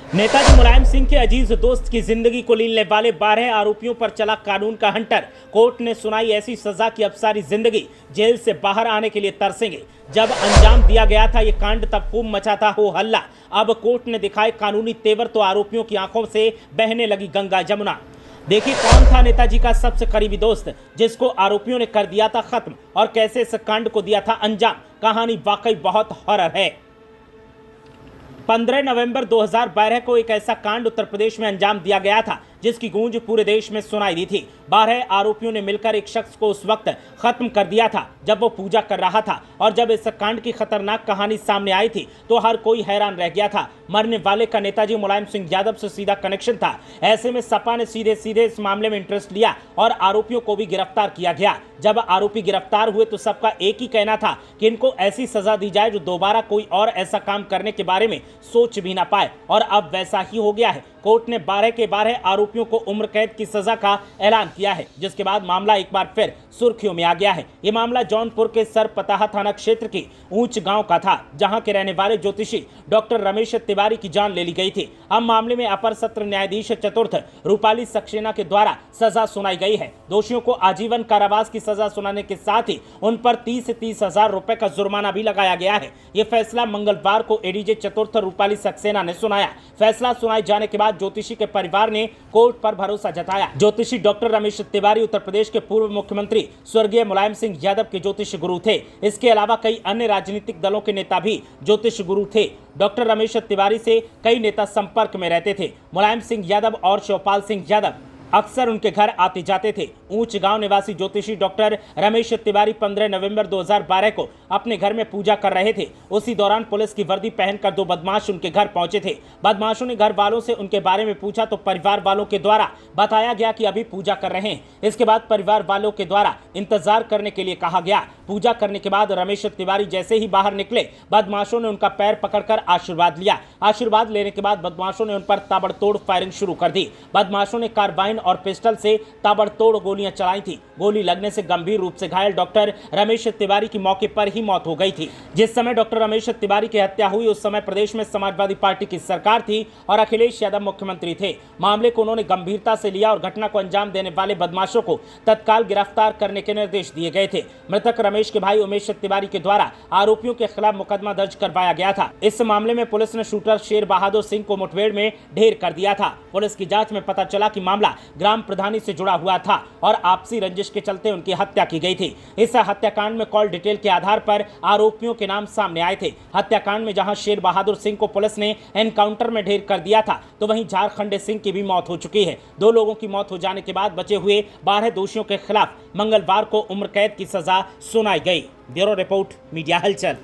नेताजी मुलायम सिंह के अजीज दोस्त की जिंदगी को लीलने वाले 12 आरोपियों पर चला कानून का हंटर। कोर्ट ने सुनाई ऐसी सजा कि अब सारी जिंदगी जेल से बाहर आने के लिए तरसेंगे। जब अंजाम दिया गया था ये कांड तब खूब मचा था हो हल्ला। अब कोर्ट ने दिखाए कानूनी तेवर तो आरोपियों की आंखों से बहने लगी गंगा जमुना। देखिए कौन था नेताजी का सबसे करीबी दोस्त जिसको आरोपियों ने कर दिया था खत्म और कैसे इस कांड को दिया था अंजाम। कहानी वाकई बहुत हॉरर है। 15 नवंबर 2012 को एक ऐसा कांड उत्तर प्रदेश में अंजाम दिया गया था जिसकी गूंज पूरे देश में सुनाई दी थी। 12 आरोपियों ने मिलकर एक शख्स को उस वक्त खत्म कर दिया था जब वो पूजा कर रहा था और जब इस कांड की खतरनाक कहानी सामने आई थी तो हर कोई हैरान रह गया था। मरने वाले का नेताजी मुलायम सिंह यादव से सीधा कनेक्शन था। ऐसे में सपा ने सीधे सीधे इस मामले में इंटरेस्ट लिया और आरोपियों को भी गिरफ्तार किया गया। जब आरोपी गिरफ्तार हुए तो सबका एक ही कहना था कि इनको ऐसी सजा दी जाए जो दोबारा कोई और ऐसा काम करने के बारे में सोच भी ना पाए, और अब वैसा ही हो गया है। कोर्ट ने 12 के 12 आरोपियों को उम्र कैद की सजा का ऐलान किया है, जिसके बाद मामला एक बार फिर सुर्खियों में आ गया है। ये मामला जौनपुर के सरपताहा थाना क्षेत्र की ऊंच गांव का था, जहां के रहने वाले ज्योतिषी डॉक्टर रमेश तिवारी की जान ले ली गई थी। अब मामले में अपर सत्र न्यायाधीश चतुर्थ रूपाली सक्सेना के द्वारा सजा सुनाई गई है। दोषियों को आजीवन कारावास की सजा सुनाने के साथ ही उन पर 30 हजार रुपए का जुर्माना भी लगाया गया है। ये फैसला मंगलवार को एडीजे चतुर्थ रूपाली सक्सेना ने सुनाया। फैसला सुनाए जाने के बाद ज्योतिषी के परिवार ने कोर्ट पर भरोसा जताया। ज्योतिषी डॉक्टर रमेश तिवारी उत्तर प्रदेश के पूर्व मुख्यमंत्री स्वर्गीय मुलायम सिंह यादव के ज्योतिष गुरु थे। इसके अलावा कई अन्य राजनीतिक दलों के नेता भी ज्योतिष गुरु थे। डॉक्टर रमेश तिवारी से कई नेता संपर्क में रहते थे। मुलायम सिंह यादव और शिवपाल सिंह यादव अक्सर उनके घर आते जाते थे। ऊंच गांव निवासी ज्योतिषी डॉक्टर रमेश तिवारी 15 नवंबर 2012 को अपने घर में पूजा कर रहे थे। उसी दौरान पुलिस की वर्दी पहनकर 2 बदमाश उनके घर पहुंचे थे। बदमाशों ने घर वालों से उनके बारे में पूछा तो परिवार वालों के द्वारा बताया गया कि अभी पूजा कर रहे हैं। इसके बाद परिवार वालों के द्वारा इंतजार करने के लिए कहा गया। पूजा करने के बाद रमेश तिवारी जैसे ही बाहर निकले, बदमाशों ने उनका पैर पकड़कर आशीर्वाद लिया। आशीर्वाद लेने के बाद बदमाशों ने उन पर ताबड़तोड़ फायरिंग शुरू कर दी। बदमाशों ने कार्बाइन और पिस्टल से ताबड़तोड़ गोलियां चलाई थी। गोली लगने से गंभीर रूप से घायल डॉक्टर रमेश तिवारी की मौके पर ही मौत हो गई थी। जिस समय डॉक्टर रमेश तिवारी की हत्या हुई उस समय प्रदेश में समाजवादी पार्टी की सरकार थी और अखिलेश यादव मुख्यमंत्री थे। मामले को उन्होंने गंभीरता से लिया और घटना को अंजाम देने वाले बदमाशों को तत्काल गिरफ्तार करने के निर्देश दिए गए थे। मृतक रमेश के भाई उमेश तिवारी के द्वारा आरोपियों के खिलाफ मुकदमा दर्ज करवाया गया था। इस मामले में पुलिस ने शूटर शेर बहादुर सिंह को मुठभेड़ में ढेर कर दिया था। पुलिस की जांच में पता चला कि मामला ग्राम प्रधानी से जुड़ा हुआ था और आपसी रंजिश के चलते उनकी हत्या की गई थी। इस हत्याकांड में कॉल डिटेल के आधार पर आरोपियों के नाम सामने आए थे। हत्याकांड में जहां शेर बहादुर सिंह को पुलिस ने एनकाउंटर में ढेर कर दिया था तो वहीं झारखंड सिंह की भी मौत हो चुकी है। 2 लोगों की मौत हो जाने के बाद बचे हुए 12 दोषियों के खिलाफ मंगलवार को उम्र कैद की सजा सुनाई गई। ब्यूरो रिपोर्ट, मीडिया हलचल।